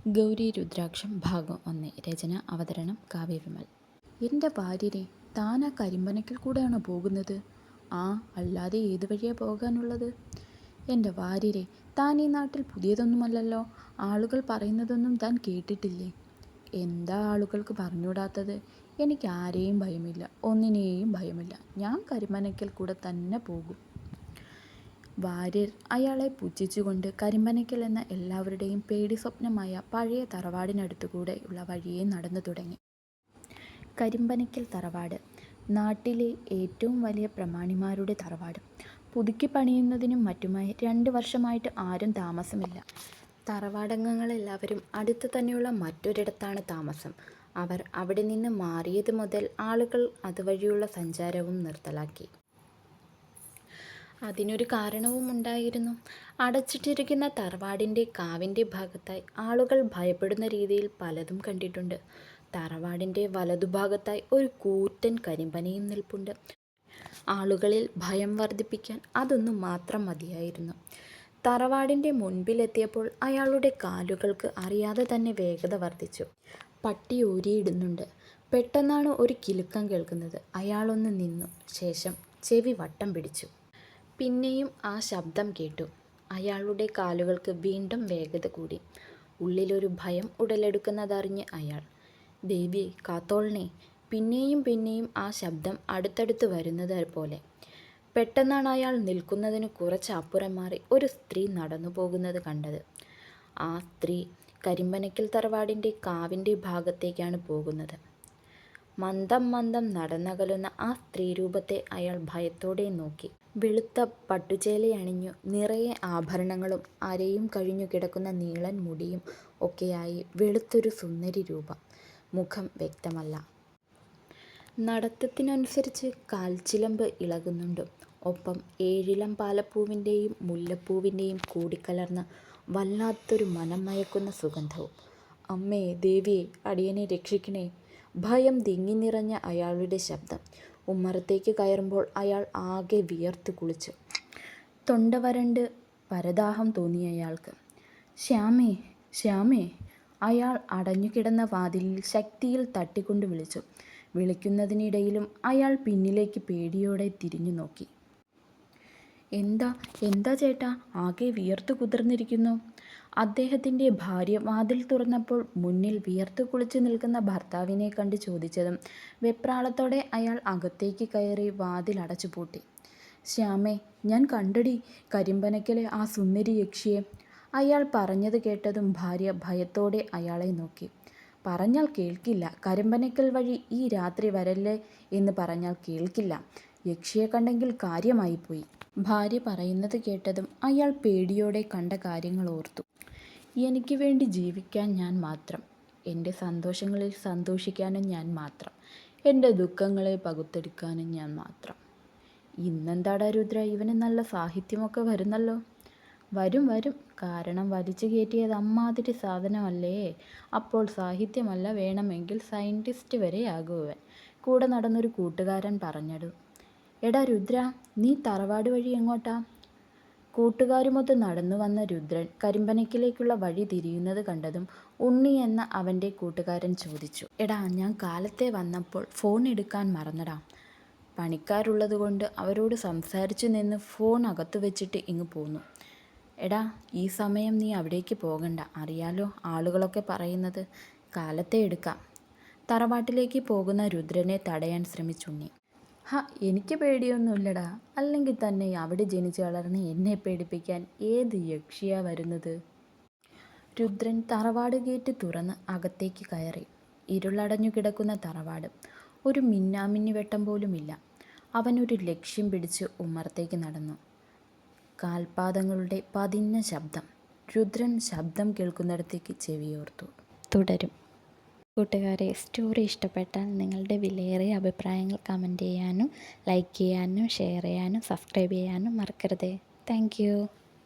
ഗൗരി രുദ്രാക്ഷം ഭാഗം 1. രചന അവതരണം കാവ്യവിമൽ. എൻ്റെ ഭാര്യരെ, താൻ ആ കരിമ്പനയ്ക്കൽ കൂടെയാണോ പോകുന്നത്? ആ, അല്ലാതെ ഏത് വഴിയാണ് പോകാനുള്ളത്? എൻ്റെ ഭാര്യരെ, താൻ ഈ നാട്ടിൽ പുതിയതൊന്നുമല്ലല്ലോ. ആളുകൾ പറയുന്നതൊന്നും താൻ കേട്ടിട്ടില്ലേ? എന്താ ആളുകൾക്ക് പറഞ്ഞുകൂടാത്തത്? എനിക്ക് ആരെയും ഭയമില്ല, ഒന്നിനെയും ഭയമില്ല. ഞാൻ കരിമ്പനയ്ക്കൽ കൂടെ തന്നെ പോകും. വാര്യർ അയാളെ പുച്ഛിച്ചുകൊണ്ട് കരിമ്പനയ്ക്കൽ എന്ന എല്ലാവരുടെയും പേടി സ്വപ്നമായ പഴയ തറവാടിനടുത്തുകൂടെയുള്ള വഴിയെ നടന്നു തുടങ്ങി. കരിമ്പനയ്ക്കൽ തറവാട് നാട്ടിലെ ഏറ്റവും വലിയ പ്രമാണിമാരുടെ തറവാട്. പുതുക്കി പണിയുന്നതിനും മറ്റുമായി 2 വർഷമായിട്ട് ആരും താമസമില്ല. തറവാടംഗങ്ങളെല്ലാവരും അടുത്തു തന്നെയുള്ള മറ്റൊരിടത്താണ് താമസം. അവർ അവിടെ നിന്ന് മാറിയത് മുതൽ ആളുകൾ അതുവഴിയുള്ള സഞ്ചാരവും നിർത്തലാക്കി. അതിനൊരു കാരണവും ഉണ്ടായിരുന്നു. അടച്ചിട്ടിരിക്കുന്ന തറവാടിൻ്റെ കാവിൻ്റെ ഭാഗത്തായി ആളുകൾ ഭയപ്പെടുന്ന രീതിയിൽ പലതും കണ്ടിട്ടുണ്ട്. തറവാടിൻ്റെ വലതുഭാഗത്തായി ഒരു കൂറ്റൻ കരിമ്പനയും നിൽപ്പുണ്ട്. ആളുകളിൽ ഭയം വർദ്ധിപ്പിക്കാൻ അതൊന്നു മാത്രം മതിയായിരുന്നു. തറവാടിൻ്റെ മുൻപിലെത്തിയപ്പോൾ അയാളുടെ കാലുകൾക്ക് അറിയാതെ തന്നെ വേഗത വർദ്ധിച്ചു. പട്ടി ഊരിയിടുന്നുണ്ട്. പെട്ടെന്നാണ് ഒരു കിലുക്കം കേൾക്കുന്നത്. അയാളൊന്ന് നിന്നു. ശേഷം ചെവി വട്ടം പിടിച്ചു. പിന്നെയും ആ ശബ്ദം കേട്ടു. അയാളുടെ കാലുകൾക്ക് വീണ്ടും വേഗത കൂടി. ഉള്ളിലൊരു ഭയം ഉടലെടുക്കുന്നതറിഞ്ഞ് അയാൾ, ദേവിയെ കാത്തോളണേ. പിന്നെയും ആ ശബ്ദം അടുത്തടുത്ത് വരുന്നത് പോലെ. പെട്ടെന്നാണ് അയാൾ നിൽക്കുന്നതിന് കുറച്ച് അപ്പുറം മാറി ഒരു സ്ത്രീ നടന്നു പോകുന്നത് കണ്ടത്. ആ സ്ത്രീ കരിമ്പനയ്ക്കൽ തറവാടിൻ്റെ കാവിൻ്റെ ഭാഗത്തേക്കാണ് പോകുന്നത്. മന്ദം നടന്നകലുന്ന ആ സ്ത്രീരൂപത്തെ അയാൾ ഭയത്തോടെ നോക്കി. വെളുത്ത പട്ടുചേലയണിഞ്ഞു, നിറയെ ആഭരണങ്ങളും അരയും കഴിഞ്ഞു കിടക്കുന്ന നീളൻ മുടിയും ഒക്കെയായി വെളുത്തൊരു സുന്ദരി രൂപം. മുഖം വ്യക്തമല്ല. നടത്തത്തിനനുസരിച്ച് കാൽച്ചിലമ്പ് ഇളകുന്നുണ്ട്. ഒപ്പം 7 ഇളം പാലപ്പൂവിൻ്റെയും മുല്ലപ്പൂവിൻ്റെയും കൂടിക്കലർന്ന വല്ലാത്തൊരു മനം മയക്കുന്ന സുഗന്ധവും. അമ്മേ, ദേവിയെ, അടിയനെ രക്ഷിക്കണേ. ഭയം തിങ്ങി നിറഞ്ഞ അയാളുടെ ശബ്ദം. ഉമ്മറത്തേക്ക് കയറുമ്പോൾ അയാൾ ആകെ വിയർത്തു കുളിച്ചു. തൊണ്ട വരണ്ട് പരദാഹം തോന്നി അയാൾക്ക്. ശ്യാമേ, ശ്യാമേ. അയാൾ അടഞ്ഞുകിടന്ന വാതിലിൽ ശക്തിയിൽ തട്ടിക്കൊണ്ട് വിളിച്ചു. വിളിക്കുന്നതിനിടയിലും അയാൾ പിന്നിലേക്ക് പേടിയോടെ തിരിഞ്ഞു നോക്കി. എന്താ ചേട്ടാ, ആകെ വിയർത്തു കുതിർന്നിരിക്കുന്നു. അദ്ദേഹത്തിൻ്റെ ഭാര്യ വാതിൽ തുറന്നപ്പോൾ മുന്നിൽ വിയർത്തു കുളിച്ചു നിൽക്കുന്ന ഭർത്താവിനെ കണ്ട് ചോദിച്ചതും വെപ്രാളത്തോടെ അയാൾ അകത്തേക്ക് കയറി വാതിൽ അടച്ചു പൂട്ടി. ശ്യാമേ, ഞാൻ കണ്ടടി കരിമ്പനയ്ക്കലെ ആ സുന്ദരി യക്ഷിയെ. അയാൾ പറഞ്ഞത് കേട്ടതും ഭാര്യ ഭയത്തോടെ അയാളെ നോക്കി. പറഞ്ഞാൽ കേൾക്കില്ല. കരിമ്പനയ്ക്കൽ വഴി ഈ രാത്രി വരല്ലേ എന്ന് പറഞ്ഞാൽ കേൾക്കില്ല. യക്ഷിയെ കണ്ടെങ്കിൽ കാര്യമായിപ്പോയി. ഭാര്യ പറയുന്നത് കേട്ടതും അയാൾ പേടിയോടെ കണ്ട കാര്യങ്ങൾ ഓർത്തു. എനിക്ക് വേണ്ടി ജീവിക്കാൻ ഞാൻ മാത്രം, എൻ്റെ സന്തോഷങ്ങളിൽ സന്തോഷിക്കാനും ഞാൻ മാത്രം, എൻ്റെ ദുഃഖങ്ങളെ പകുത്തെടുക്കാനും ഞാൻ മാത്രം. ഇന്നെന്താടാ രുദ്ര, ഇവന് നല്ല സാഹിത്യമൊക്കെ വരുന്നല്ലോ. വരും, കാരണം വലിച്ചു കയറ്റിയത് അമ്മാതിരി സാധനമല്ലേ. അപ്പോൾ സാഹിത്യമല്ല, വേണമെങ്കിൽ സയൻറ്റിസ്റ്റ് വരെ ആകുവൻ. കൂടെ നടന്നൊരു കൂട്ടുകാരൻ പറഞ്ഞടു. എടാ രുദ്ര, നീ തറവാട് വഴി എങ്ങോട്ടാ? കൂട്ടുകാരുമൊത്ത് നടന്നു വന്ന രുദ്രൻ കരിമ്പനയ്ക്കലേക്കുള്ള വഴി തിരിയുന്നത് കണ്ടതും ഉണ്ണി എന്ന അവൻ്റെ കൂട്ടുകാരൻ ചോദിച്ചു. എടാ, ഞാൻ കാലത്തെ വന്നപ്പോൾ ഫോൺ എടുക്കാൻ മറന്നടാ. പണിക്കാരുള്ളത് കൊണ്ട് അവരോട് സംസാരിച്ചു നിന്ന് ഫോൺ അകത്തു വെച്ചിട്ട് ഇങ്ങ് പോന്നു. എടാ, ഈ സമയം നീ അവിടേക്ക് പോകണ്ട. അറിയാലോ ആളുകളൊക്കെ പറയുന്നത്. കാലത്തെ എടുക്കാം. തറവാട്ടിലേക്ക് പോകുന്ന രുദ്രനെ തടയാൻ ശ്രമിച്ചുണ്ണി. എനിക്ക് പേടിയൊന്നുമില്ലടാ. അല്ലെങ്കിൽ തന്നെ അവിടെ ജനിച്ചു വളർന്ന് എന്നെ പേടിപ്പിക്കാൻ ഏത് യക്ഷിയാ വരുന്നത്? രുദ്രൻ തറവാട് ഗേറ്റ് തുറന്ന് അകത്തേക്ക് കയറി. ഇരുളടഞ്ഞു കിടക്കുന്ന തറവാട്. ഒരു മിന്നാമിന്നി വെട്ടം പോലുമില്ല. അവനൊരു ലക്ഷ്യം പിടിച്ച് ഉമ്മറത്തേക്ക് നടന്നു. കാൽപാദങ്ങളുടെ പതിഞ്ഞ ശബ്ദം. രുദ്രൻ ശബ്ദം കേൾക്കുന്നിടത്തേക്ക് ചെവിയോർത്തു. തുടരും. കൂട്ടുകാരെ, സ്റ്റോറി ഇഷ്ടപ്പെട്ടാൽ നിങ്ങളുടെ വിലയേറിയ അഭിപ്രായങ്ങൾ കമൻറ്റ് ചെയ്യാനും ലൈക്ക് ചെയ്യാനും ഷെയർ ചെയ്യാനും സബ്സ്ക്രൈബ് ചെയ്യാനും മറക്കരുതേ. Thank you.